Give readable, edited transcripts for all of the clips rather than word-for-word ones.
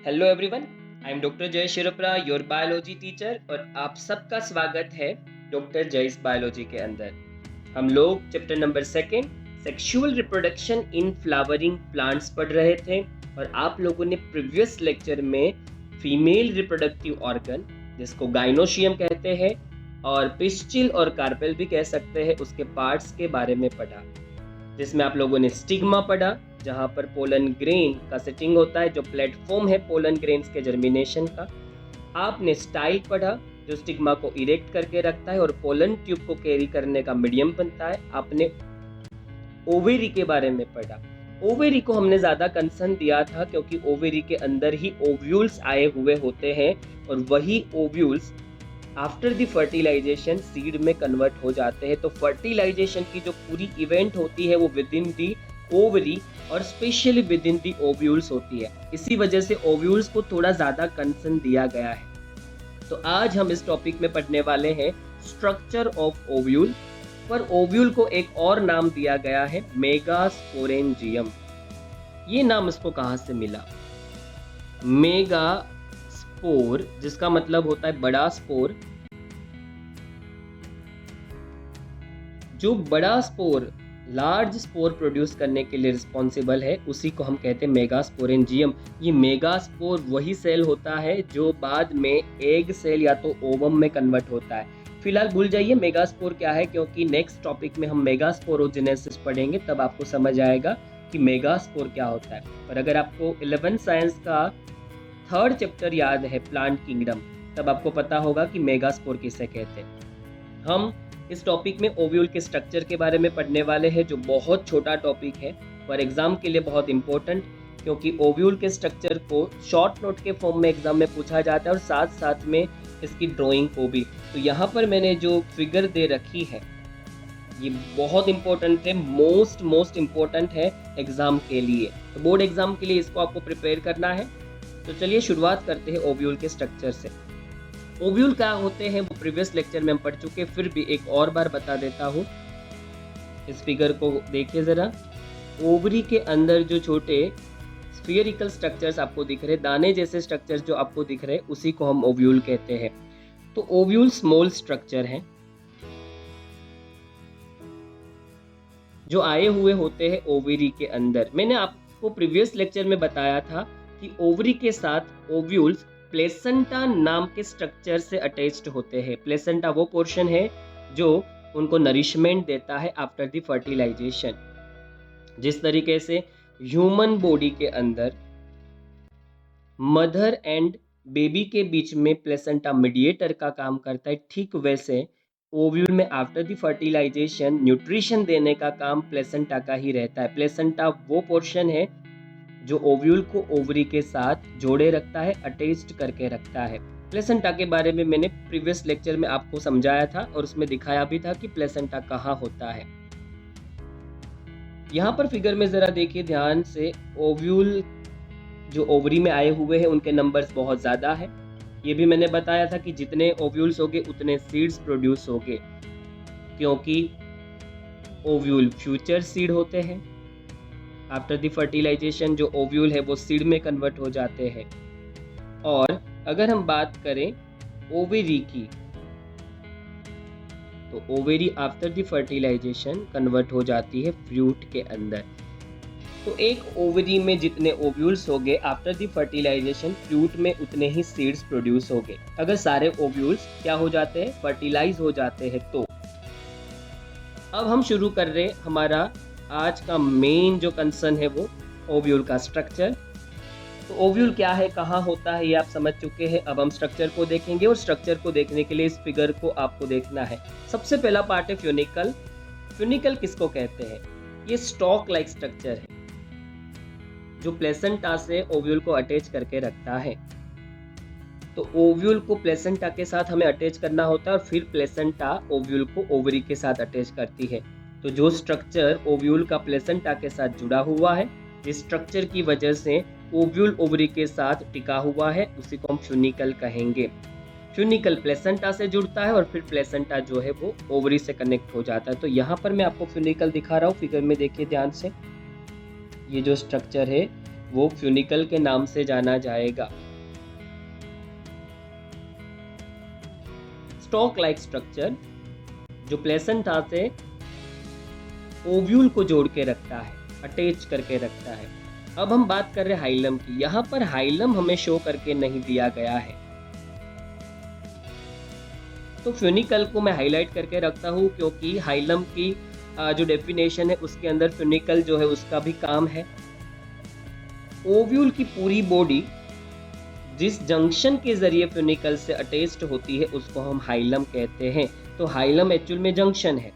Hello everyone, I am doctor जय शिरोप्रा, your biology teacher, और आप सबका स्वागत है डॉक्टर जयस बायोलॉजी के अंदर। हम लोग chapter number 2 sexual reproduction in flowering plants पढ़ रहे थे और आप लोगों ने प्रीवियस लेक्चर में फीमेल रिप्रोडक्टिव ऑर्गन, जिसको गाइनोशियम कहते हैं और पिस्टिल और कार्पेल भी कह सकते हैं, उसके पार्ट्स के बारे में पढ़ा, जिसमें आप लोगों ने स्टिग्मा पढ़ा, जहां पर पोलन ग्रेन का सेटिंग होता है, जो प्लेटफॉर्म है पोलन ग्रेन्स के जर्मिनेशन का। आपने स्टाइल पढ़ा, जो स्टिग्मा को इरेक्ट करके रखता है और पोलन ट्यूब को कैरी करने का मीडियम बनता है। आपने ओवेरी के बारे में पढ़ा। ओवेरी को हमने ज़्यादा कंसर्न दिया था क्योंकि ओवेरी के अंदर ही ओव्यूल्स आए हुए होते हैं और वही ovules after the fertilization seed में कन्वर्ट हो जाते हैं। तो फर्टिलाइजेशन की जो पूरी इवेंट होती है वो विद इन दी ओवरी और specially with in the ovules होती है। इसी वजह से ओव्यूल्स को थोड़ा ज़्यादा कंसर्न दिया गया है। तो आज हम इस टॉपिक में पढ़ने वाले हैं स्ट्रक्चर ऑफ ओव्यूल। पर ओव्यूल को एक और नाम दिया गया है मेगास्पोरेंजियम। ये नाम इसको कहाँ से मिला? मेगास्पोर, जिसका मतलब होता है बड़ा स्पोर। जो बड़ा स्पोर, लार्ज स्पोर प्रोड्यूस करने के लिए रिस्पॉन्सिबल है, उसी को हम कहते हैं मेगास्पोरेंजियम। ये मेगास्पोर वही सेल होता है जो बाद में एग सेल या तो ओवम में कन्वर्ट होता है। फिलहाल भूल जाइए मेगास्पोर क्या है, क्योंकि नेक्स्ट टॉपिक में हम मेगास्पोरोजेनेसिस पढ़ेंगे, तब आपको समझ आएगा कि मेगास्पोर क्या होता है। और अगर आपको 11th साइंस का 3rd चैप्टर याद है, प्लांट किंगडम, तब आपको पता होगा कि मेगास्पोर किसे कहते हैं। हम इस टॉपिक में ओव्यूल के स्ट्रक्चर के बारे में पढ़ने वाले हैं, जो बहुत छोटा टॉपिक है पर एग्जाम के लिए बहुत इंपॉर्टेंट, क्योंकि ओव्यूल के स्ट्रक्चर को शॉर्ट नोट के फॉर्म में एग्जाम में पूछा जाता है और साथ साथ में इसकी ड्राइंग को भी। तो यहाँ पर मैंने जो फिगर दे रखी है ये बहुत इंपॉर्टेंट है, मोस्ट इम्पोर्टेंट है एग्जाम के लिए। तो बोर्ड एग्जाम के लिए इसको आपको प्रिपेयर करना है। तो चलिए शुरुआत करते हैं ओव्यूल के स्ट्रक्चर से। ओव्यूल क्या होते हैं वो प्रीवियस लेक्चर में हम पढ़ चुके, फिर भी एक और बार बता देता हूँ। इस फिगर को देखिए जरा। ओवरी के अंदर जो छोटे स्फीयरिकल स्ट्रक्चर्स आपको दिख रहे, दाने जैसे स्ट्रक्चर्स जो आपको दिख रहे, उसी को हम ओव्यूल कहते हैं। तो ओव्यूल स्मॉल स्ट्रक्चर है जो आए हुए होते हैं ओवरी के अंदर। मैंने आपको प्रीवियस लेक्चर में बताया था कि ओवरी के साथ ओव्यूल्स प्लेसेंटा नाम के स्ट्रक्चर से अटैच्ड होते हैं। प्लेसेंटा वो पोर्शन है जो उनको नरिशमेंट देता है आफ्टर द फर्टिलाइजेशन। जिस तरीके से ह्यूमन बॉडी के अंदर मदर एंड बेबी के बीच में प्लेसेंटा मीडिएटर का काम करता है, ठीक वैसे ओव्यूल में आफ्टर द फर्टिलाइजेशन न्यूट्रिशन देने का काम प्लेसेंटा का ही रहता है। प्लेसेंटा वो पोर्शन है जो ओव्यूल को ओवरी के साथ जोड़े रखता है, अटैच्ड करके रखता है। प्लेसेंटा के बारे में मैंने प्रीवियस लेक्चर में आपको समझाया था और उसमें दिखाया भी था कि प्लेसेंटा कहाँ होता है। यहाँ पर फिगर में जरा देखिए ध्यान से। ओव्यूल जो ओवरी में आए हुए हैं उनके नंबर्स बहुत ज़्यादा है। ये भी मैंने बताया था कि जितने ओव्यूल्स होंगे उतने सीड्स प्रोड्यूस होंगे, क्योंकि ओव्यूल फ्यूचर सीड होते हैं। आफ्टर द फर्टिलाइजेशन जो ओव्यूल है वो सीड में कन्वर्ट हो जाते हैं। और अगर हम बात करें ओवेरी की, तो ovary after the fertilization convert हो जाती है फ्रूट के अंदर। तो एक ओवेरी में जितने ओव्यूल्स होंगे आफ्टर द फर्टिलाइजेशन, फ्रूट में उतने ही सीड्स प्रोड्यूस होंगे। अगर सारे ओव्यूल्स क्या हो जाते हैं, फर्टिलाइज हो जाते हैं। तो अब हम शुरू कर रहे हैं हमारा आज का मेन जो कंसर्न है वो ओव्यूल का स्ट्रक्चर। तो ओव्यूल क्या है, कहाँ होता है, ये आप समझ चुके हैं। अब हम स्ट्रक्चर को देखेंगे और स्ट्रक्चर को देखने के लिए इस फिगर को आपको देखना है। सबसे पहला पार्ट है फ्यूनिकल। फ्यूनिकल किसको कहते हैं? ये स्टॉक लाइक स्ट्रक्चर है जो प्लेसेंटा से ओव्यूल को अटैच करके रखता है। तो ओव्यूल को प्लेसेंटा के साथ हमें अटैच करना होता है और फिर प्लेसेंटा ओव्यूल को ओवरी के साथ अटैच करती है। तो जो स्ट्रक्चर ओव्यूल का प्लेसेंटा के साथ जुड़ा हुआ है, इस स्ट्रक्चर की वजह से ओव्यूल ओवरी के साथ टिका हुआ है, उसी को हम फ्यूनिकल कहेंगे। फ्यूनिकल प्लेसेंटा से जुड़ता है और फिर प्लेसेंटा जो है वो ओवरी से कनेक्ट हो जाता है। तो यहाँ पर मैं आपको फ्यूनिकल दिखा रहा हूँ, फिगर में देखिए ध्यान से। ये जो स्ट्रक्चर है वो फ्यूनिकल के नाम से जाना जाएगा। स्टॉक लाइक स्ट्रक्चर जो प्लेसेंटा से ओव्यूल को जोड़ के रखता है, अटैच करके रखता है। अब हम बात कर रहे हैं हाइलम की। यहाँ पर हाइलम हमें शो करके नहीं दिया गया है, तो फ्यूनिकल को मैं हाईलाइट करके रखता हूँ क्योंकि हाइलम की जो डेफिनेशन है उसके अंदर फ्यूनिकल जो है उसका भी काम है। ओव्यूल की पूरी बॉडी जिस जंक्शन के जरिए फ्यूनिकल से अटैच्ड होती है उसको हम हाइलम कहते हैं। तो हाइलम एक्चुअल में जंक्शन है।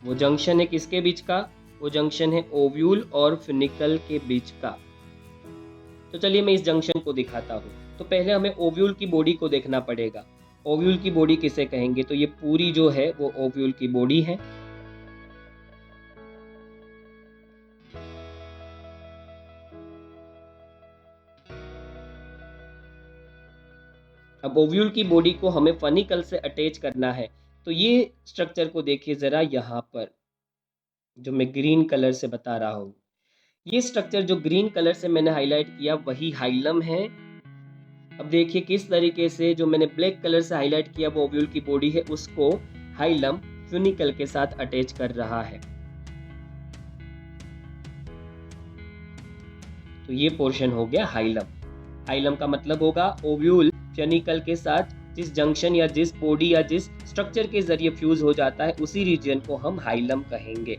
वो जंक्शन है किसके बीच का? वो जंक्शन है ओव्यूल और फ्यूनिकल के बीच का। तो चलिए मैं इस जंक्शन को दिखाता हूँ। तो पहले हमें ओव्यूल की बॉडी को देखना पड़ेगा। ओव्यूल की बॉडी किसे कहेंगे? तो ये पूरी जो है वो ओव्यूल की बॉडी है। अब ओव्यूल की बॉडी को हमें फनिकल से अटैच करना है। तो ये स्ट्रक्चर को देखिए जरा, यहाँ पर जो मैं ग्रीन कलर से बता रहा हूँ, ये स्ट्रक्चर जो ग्रीन कलर से मैंने हाईलाइट किया वही हाइलम है। अब देखिए किस तरीके से जो मैंने ब्लैक कलर से हाईलाइट किया वो ओव्यूल की बॉडी है, उसको हाइलम फ्यूनिकल के साथ अटैच कर रहा है। तो ये पोर्शन हो गया हाइलम। हाइलम का मतलब होगा ओव्यूल फ्यूनिकल के साथ जिस जंक्शन या जिस बॉडी या जिस स्ट्रक्चर के जरिए फ्यूज हो जाता है उसी रीजन को हम हाइलम कहेंगे।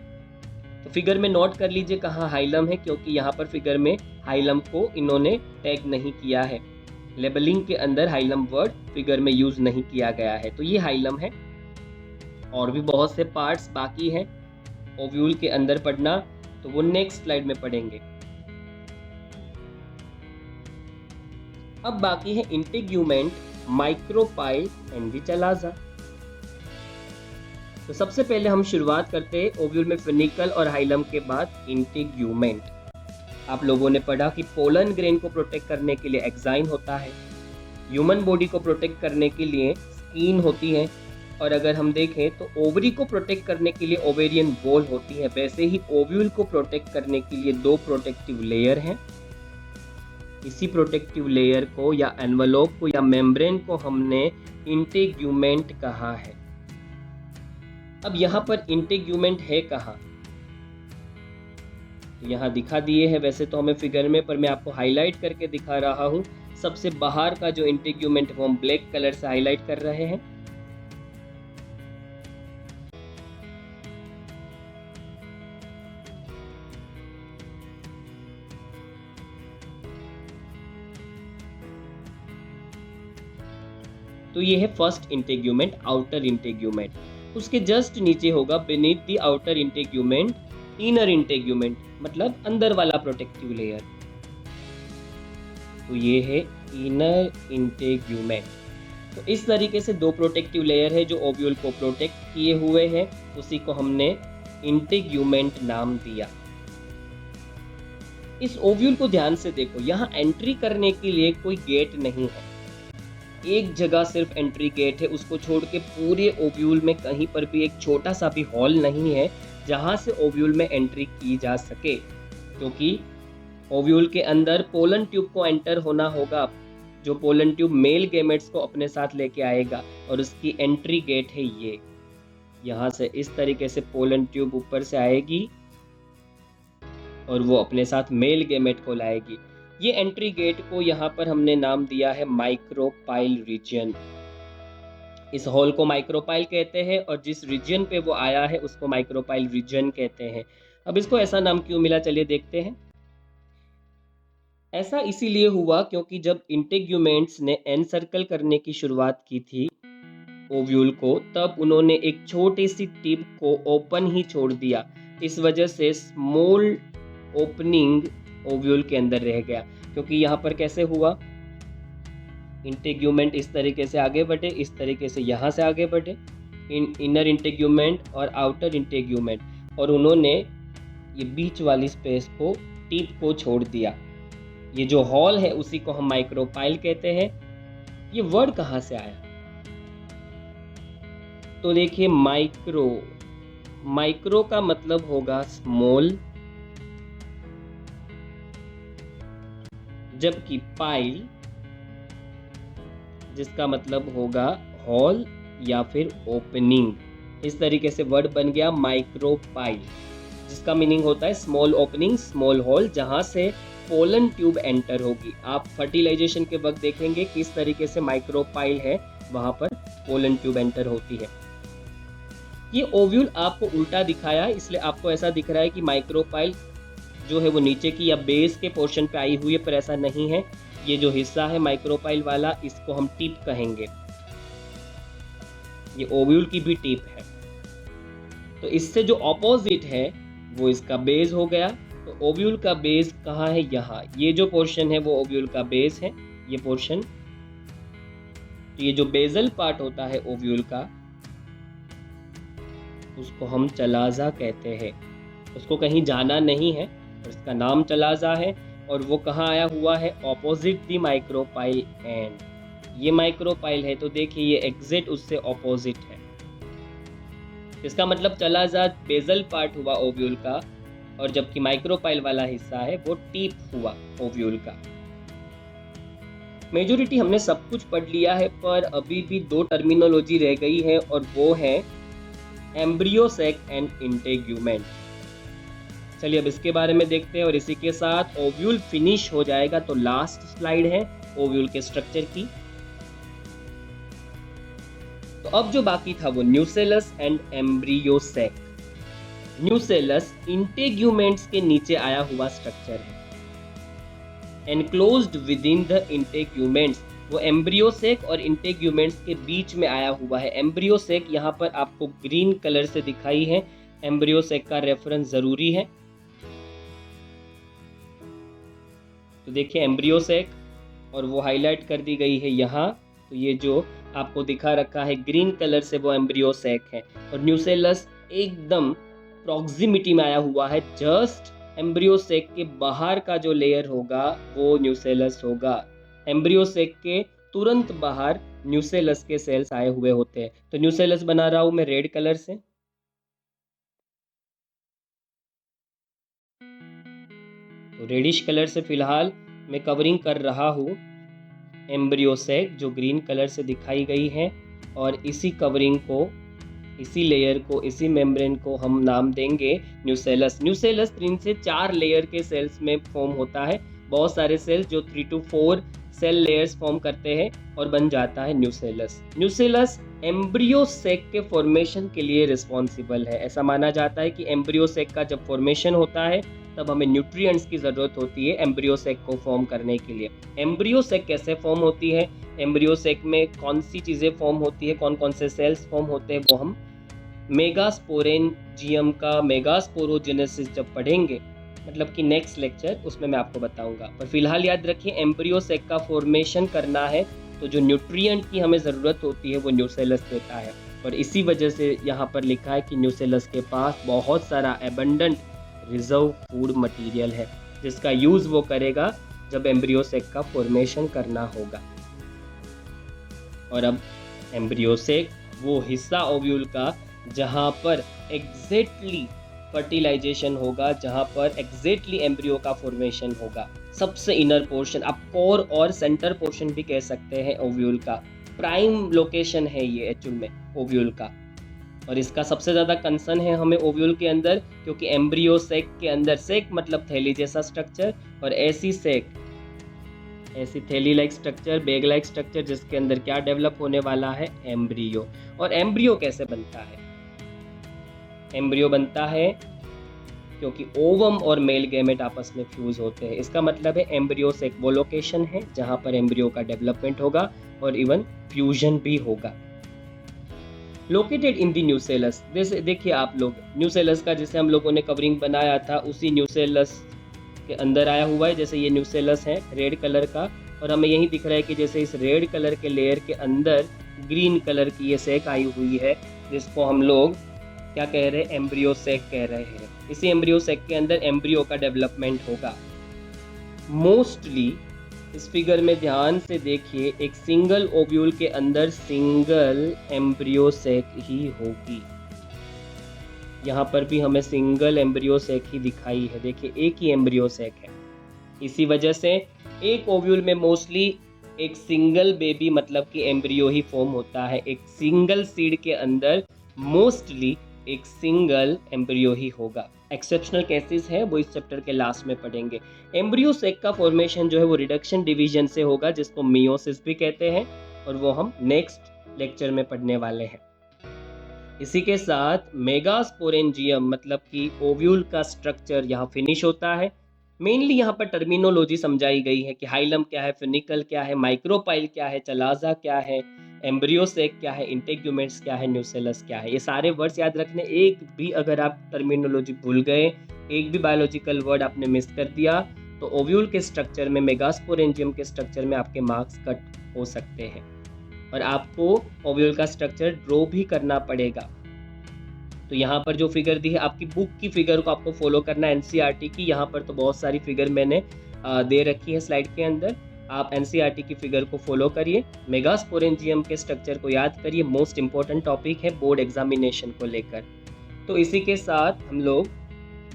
तो फिगर में नोट कर लीजिए कहाँ हाइलम है, क्योंकि यहाँ पर फिगर में हाइलम को इन्होंने टैग नहीं किया है। लेबलिंग के अंदर हाइलम वर्ड फिगर में यूज नहीं किया गया है। तो ये हाइलम है। और भी बहुत से पार्ट्स बाकी हैं ओव्यूल के अंदर पढ़ना, तो वो नेक्स्ट स्लाइड में पढ़ेंगे। अब बाकी है इंटीग्यूमेंट, माइक्रोपाइल एंड विचलाजा। तो सबसे पहले हम शुरुआत करते हैं ओव्यूल में फ्यूनिकल और हाइलम के बाद इंटीग्यूमेंट। आप लोगों ने पढ़ा कि पोलन ग्रेन को प्रोटेक्ट करने के लिए एक्साइन होता है, ह्यूमन बॉडी को प्रोटेक्ट करने के लिए स्किन होती है, और अगर हम देखें तो ओवरी को प्रोटेक्ट करने के लिए ओवेरियन वॉल होती है। वैसे ही ओव्यूल को प्रोटेक्ट करने के लिए दो प्रोटेक्टिव लेयर हैं। इसी प्रोटेक्टिव लेयर को या एनवलप को या मेम्ब्रेन को हमने इंटीग्यूमेंट कहा है। अब यहाँ पर इंटीग्यूमेंट है कहाँ? तो यहाँ दिखा दिए हैं वैसे तो हमें फिगर में, पर मैं आपको हाईलाइट करके दिखा रहा हूँ। सबसे बाहर का जो इंटीग्यूमेंट वो हम ब्लैक कलर से हाईलाइट कर रहे हैं। तो ये है फर्स्ट इंटीग्यूमेंट, आउटर इंटीग्यूमेंट। उसके जस्ट नीचे होगा beneath the outer integument inner integument, मतलब अंदर वाला प्रोटेक्टिव लेयर। तो ये है इनर इंटीग्यूमेंट। तो इस तरीके से दो प्रोटेक्टिव लेयर है जो ओव्यूल को प्रोटेक्ट किए हुए हैं, उसी को हमने इंटीग्यूमेंट नाम दिया। इस ओव्यूल को ध्यान से देखो, यहाँ एंट्री करने के लिए कोई गेट नहीं है। एक जगह सिर्फ एंट्री गेट है, उसको छोड़ के पूरे ओव्यूल में कहीं पर भी एक छोटा सा भी हॉल नहीं है जहां से ओव्यूल में एंट्री की जा सके, क्योंकि ओव्यूल के अंदर पोलन ट्यूब को एंटर होना होगा, जो पोलन ट्यूब मेल गैमेट्स को अपने साथ लेके आएगा, और उसकी एंट्री गेट है ये। यहाँ से इस तरीके से पोलन ट्यूब ऊपर से आएगी और वो अपने साथ मेल गैमेट को लाएगी। ये एंट्री गेट को यहाँ पर हमने नाम दिया है माइक्रोपाइल रीजन। इस हॉल को माइक्रोपाइल कहते हैं और जिस रीजन पे वो आया है उसको माइक्रोपाइल रीजन कहते हैं। अब इसको ऐसा नाम क्यों मिला, चलिए देखते हैं। ऐसा इसीलिए हुआ क्योंकि जब इंटीग्यूमेंट्स ने एनसर्कल करने की शुरुआत की थी ओव्यूल को, तब उन्होंने एक छोटी सी टिप को ओपन ही छोड़ दिया। इस वजह से स्मॉल ओपनिंग ओव्यूल के अंदर रह गया। क्योंकि यहाँ पर कैसे हुआ, इंटीग्यूमेंट इस तरीके से आगे बढ़े, इस तरीके से यहाँ से आगे बढ़े, इनर इंटीग्यूमेंट और आउटर इंटीग्यूमेंट, और उन्होंने ये बीच वाली स्पेस को, टिप को छोड़ दिया। ये जो हॉल है उसी को हम माइक्रोपाइल कहते हैं। ये वर्ड कहाँ से आया? तो देखिए माइक्रो, माइक्रो का मतलब होगा स्मॉल, जबकि पाइल जिसका मतलब होगा हॉल या फिर ओपनिंग। इस तरीके से वर्ड बन गया माइक्रोपाइल, जिसका मीनिंग होता है स्मॉल ओपनिंग, स्मॉल होल, जहां से पोलन ट्यूब एंटर होगी। आप फर्टिलाइजेशन के वक्त देखेंगे किस तरीके से माइक्रोपाइल है, वहां पर पोलन ट्यूब एंटर होती है। ये ओव्यूल आपको उल्टा दिखाया, इसलिए आपको ऐसा दिख रहा है कि माइक्रोपाइल जो है वो नीचे की या बेस के पोर्शन पे आई हुई है, पर ऐसा नहीं है। ये जो हिस्सा है माइक्रोपाइल वाला, इसको हम टिप कहेंगे। ये ओव्यूल की भी टिप है। तो इससे जो ऑपोजिट है वो इसका बेस हो गया। तो ओव्यूल का बेस कहाँ है? यहाँ। ये जो पोर्शन है वो ओव्यूल का बेस है, ये पोर्शन। तो ये जो बेजल पार्ट होता है ओव्यूल का, उसको हम चलाजा कहते हैं। उसको कहीं जाना नहीं है, उसका नाम चलाजा है। और वो कहाँ आया हुआ है? Opposite the micropyle and. ये माइक्रोपाइल है, तो देखिए ये एग्जिट उससे ऑपोजिट है। इसका मतलब चलाजा बेजल पार्ट हुआ ओव्यूल का, और जबकि माइक्रोपाइल वाला हिस्सा है वो टिप हुआ ओव्यूल का। मेजॉरिटी हमने सब कुछ पढ़ लिया है, पर अभी भी दो टर्मिनोलॉजी रह गई है, और वो है एम्ब्रियो सैक एंड इंटेग्यूमेंट। चलिए अब इसके बारे में देखते हैं, और इसी के साथ ओव्यूल फिनिश हो जाएगा। तो लास्ट स्लाइड है ओव्यूल के स्ट्रक्चर की। तो अब जो बाकी था वो nucellus and embryo sac. Nucellus integuments के नीचे आया हुआ स्ट्रक्चर है, enclosed within the integuments. वो एम्ब्रियो सैक और इंटेग्यूमेंट्स के बीच में आया हुआ है। एम्ब्रियो सैक यहाँ पर आपको ग्रीन कलर से दिखाई है। एम्ब्रियो सैक का रेफरेंस जरूरी है। तो देखिए एम्ब्रियो सैक, और वो हाईलाइट कर दी गई है यहाँ। तो ये जो आपको दिखा रखा है ग्रीन कलर से, वो एम्ब्रियो सैक है। और न्यूसेलस एकदम प्रॉक्सिमिटी में आया हुआ है। जस्ट एम्ब्रियो सैक के बाहर का जो लेयर होगा वो न्यूसेलस होगा। एम्ब्रियो सैक के तुरंत बाहर न्यूसेलस के सेल्स आए हुए होते हैं। तो न्यूसेलस बना रहा हूं मैं रेड कलर से। तो रेडिश कलर से फिलहाल मैं कवरिंग कर रहा हूँ एम्ब्रियो सैक, जो ग्रीन कलर से दिखाई गई है। और इसी कवरिंग को, इसी लेयर को, इसी मेम्ब्रेन को हम नाम देंगे न्यूसेलस। न्यूसेलस 3 से 4 लेयर के सेल्स में फॉर्म होता है। बहुत सारे सेल्स जो 3 to 4 सेल लेयर्स फॉर्म करते हैं, और बन जाता है न्यूसेलस। न्यूसेलस एम्ब्रियो सैक के फॉर्मेशन के लिए रिस्पॉन्सिबल है। ऐसा माना जाता है कि एम्ब्रियो सैक का जब फॉर्मेशन होता है तब हमें न्यूट्रिएंट्स की ज़रूरत होती है एम्ब्रियो सैक को फॉर्म करने के लिए। एम्ब्रियो सैक कैसे फॉर्म होती है, एम्ब्रियो सैक में कौन सी चीज़ें फॉर्म होती है, कौन कौन से सेल्स फॉर्म होते हैं, वो हम मेगास्पोरेंजियम का मेगास्पोरोजेनेसिस जब पढ़ेंगे, मतलब कि नेक्स्ट लेक्चर, उसमें मैं आपको बताऊंगा। पर फिलहाल याद रखिए एम्ब्रियो सैक का फॉर्मेशन करना है तो जो न्यूट्रिएंट की हमें ज़रूरत होती है वो न्यूसेलस देता है। और इसी वजह से यहाँ पर लिखा है कि न्यूसेलस के पास बहुत सारा एबंडेंट रिजर्व फूड मटेरियल है, जिसका यूज़ वो करेगा जब एम्ब्रियो सैक का फॉर्मेशन करना होगा। और अब एम्ब्रियो सैक वो हिस्सा ओव्यूल का जहाँ पर एग्जैक्टली फर्टिलाइजेशन होगा, जहाँ पर एग्जैक्टली एम्ब्रियो का फॉर्मेशन होगा। सबसे इनर पोर्शन, आप कोर और सेंटर पोर्शन भी कह सकते हैं ओव्यूल का। प्राइम लोकेशन है ये एक्चुअल में ओव्यूल का। और इसका सबसे ज़्यादा कंसर्न है हमें ओव्यूल के अंदर, क्योंकि एम्ब्रियो सैक के अंदर, सैक मतलब थैली जैसा स्ट्रक्चर, और ऐसी सैक, ऐसी थैली like structure, bag like structure, जिसके अंदर क्या डेवलप होने वाला है? एम्ब्रियो। और एम्ब्रियो कैसे बनता है? एम्ब्रियो बनता है क्योंकि ओवम और मेल गैमेट आपस में फ्यूज होते हैं। इसका मतलब है एम्ब्रियो सैक वो लोकेशन है जहां पर एम्ब्रियो का डेवलपमेंट होगा और इवन फ्यूजन भी होगा। लोकेटेड इन द न्यूसेलस, जैसे देखिए आप लोग न्यूसेलस का जिसे हम लोगों ने कवरिंग बनाया था उसी न्यूसेलस के अंदर आया हुआ है। जैसे ये न्यूसेलस है रेड कलर का, और हमें यही दिख रहा है कि जैसे इस रेड कलर के लेयर के अंदर ग्रीन कलर की ये सैक आई हुई है, जिसको हम लोग क्या कह रहे हैं? एम्ब्रियो सैक कह रहे हैं। इसी एम्ब्रियो सैक के अंदर एम्ब्रियो का डेवलपमेंट होगा। मोस्टली इस फिगर में ध्यान से देखिए, एक सिंगल ओव्यूल के अंदर सिंगल एम्ब्रियो सैक ही होगी। यहाँ पर भी हमें सिंगल एम्ब्रियो सैक ही दिखाई है। देखिए एक ही एम्ब्रियो सैक है। इसी वजह से एक ओव्यूल में मोस्टली एक सिंगल बेबी मतलब कि एम्ब्रियो ही फॉर्म होता है। एक सिंगल सीड के अंदर मोस्टली एक सिंगल एम्ब्रियो ही होगा। एक्सेप्शनल केसेस है वो इस चैप्टर के लास्ट में पढ़ेंगे। एम्ब्रियो सेक का फॉर्मेशन जो है वो रिडक्शन डिवीजन से होगा, जिसको मियोसिस भी कहते हैं, और वो हम नेक्स्ट लेक्चर में पढ़ने वाले हैं। इसी के साथ मेगास्पोरेंजियम मतलब कि ओव्यूल का स्ट्रक्चर यहाँ फिनिश होता है। मेनली यहाँ पर टर्मिनोलॉजी समझाई गई है कि हाइलम क्या है, फिनिकल क्या है, माइक्रोपाइल क्या है, चलाजा क्या है, एम्ब्रियोसेक क्या है, इंटेग्यूमेंट्स क्या है, न्यूसेलस क्या है। ये सारे वर्ड्स याद रखने। एक भी अगर आप टर्मिनोलॉजी भूल गए, एक भी बायोलॉजिकल वर्ड आपने मिस कर दिया, तो ओव्यूल के स्ट्रक्चर में, मेगास्पोरेंजियम के स्ट्रक्चर में आपके मार्क्स कट हो सकते हैं और आपको ओव्यूल का स्ट्रक्चर ड्रॉ भी करना पड़ेगा। तो यहाँ पर जो फिगर दी है, आपकी बुक की फिगर को आपको फॉलो करना है, एनसीईआरटी की। यहाँ पर तो बहुत सारी फिगर मैंने दे रखी है स्लाइड के अंदर। आप एनसीईआरटी की फिगर को फॉलो करिए, मेगास्पोरेंजियम के स्ट्रक्चर को याद करिए। मोस्ट इंपॉर्टेंट टॉपिक है बोर्ड एग्जामिनेशन को लेकर। तो इसी के साथ हम लोग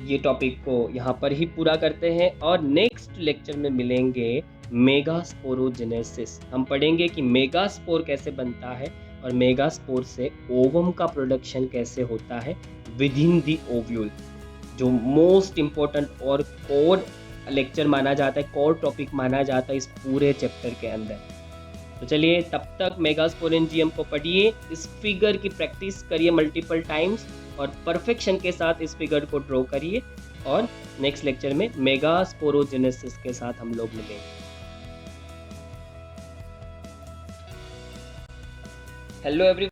ये टॉपिक को यहाँ पर ही पूरा करते हैं और नेक्स्ट लेक्चर में मिलेंगे मेगास्पोरोजेनेसिस। हम पढ़ेंगे कि मेगास्पोर कैसे बनता है और मेगास्पोर से ओवम का प्रोडक्शन कैसे होता है विद इन दी ओव्यूल, जो मोस्ट इंपॉर्टेंट और कोर लेक्चर माना जाता है, कोर टॉपिक माना जाता है इस पूरे चैप्टर के अंदर। तो चलिए, तब तक मेगास्पोरेंजियम को पढ़िए, इस फिगर की प्रैक्टिस करिए मल्टीपल टाइम्स और परफेक्शन के साथ इस फिगर को ड्रॉ करिए। और नेक्स्ट लेक्चर में मेगास्पोरोजेनेसिस के साथ हम लोग मिलेंगे। Hello every